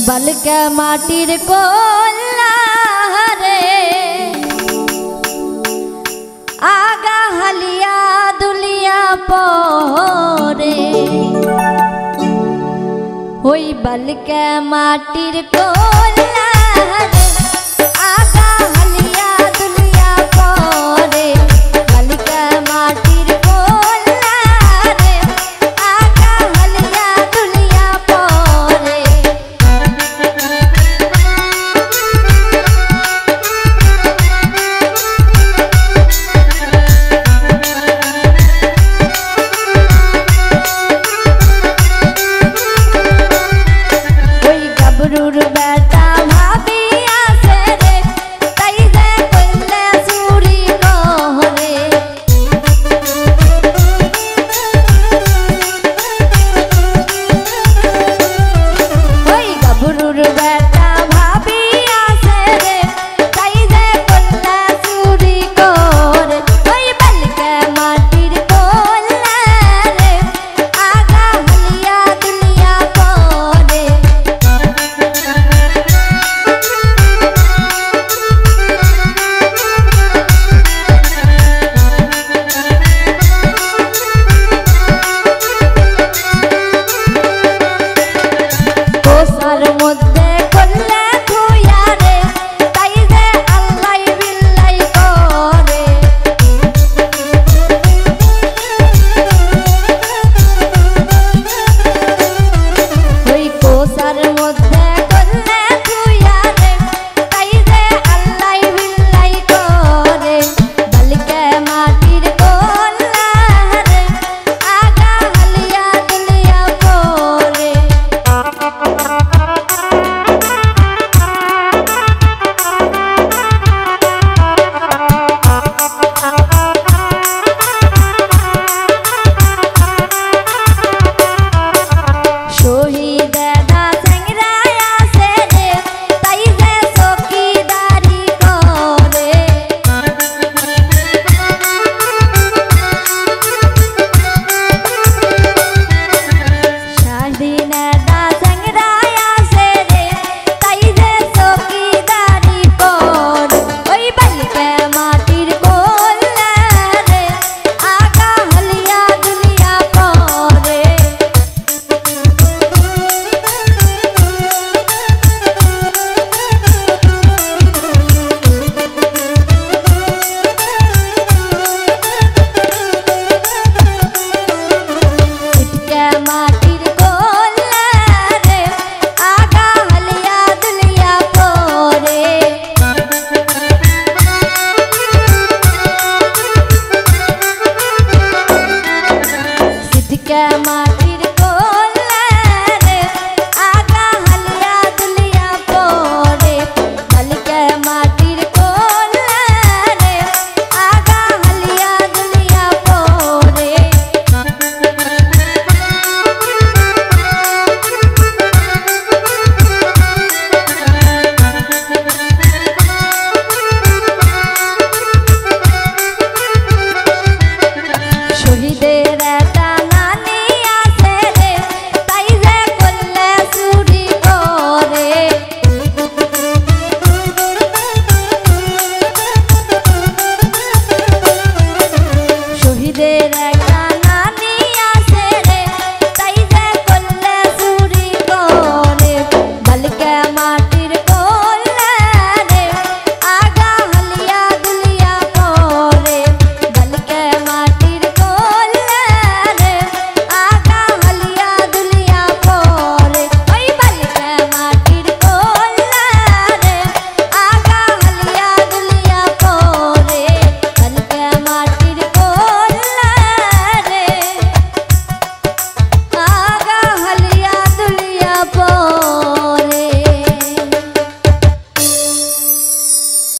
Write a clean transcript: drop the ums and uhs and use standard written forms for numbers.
बलके माटिर कोल्ला रे आगा हलिया दुलिया पोरे होई बलके माटिर कोल्ला रे आगा हलिया दुलिया पोरे बलके माटिर कोल्ला रे आगा हलिया दुलिया पोरे बेटा भाभिया से रे कैसे कोल्ले सूरी कोहरे ओई गबरूर बेटा भाभिया से रे कैसे कोल्ले सूरी कोहरे ओई बलके माटिर कोल्ले रे आगा हलिया दुनिया कोरे कोसार मध्य कोल्ले थुया रे कैसे अल्लाई बिल्लाई करे ओई कोसार मध्य कोल्ले थुया रे कैसे अल्लाई बिल्लाई करे बलके माटिर कोल्ला रे आगा हलिया दुलिया पोरे शहीद दा संगराया से रे कैसे चौकीदारी करे शाहीन दा संगराया से रे कैसे चौकीदारी करे ओई बलके माटिर कोल्ला रे आगा हलिया दुलिया पोरे सिटके माटिर कोल्ला रे आगा हलिया दुलिया पोरे सिटके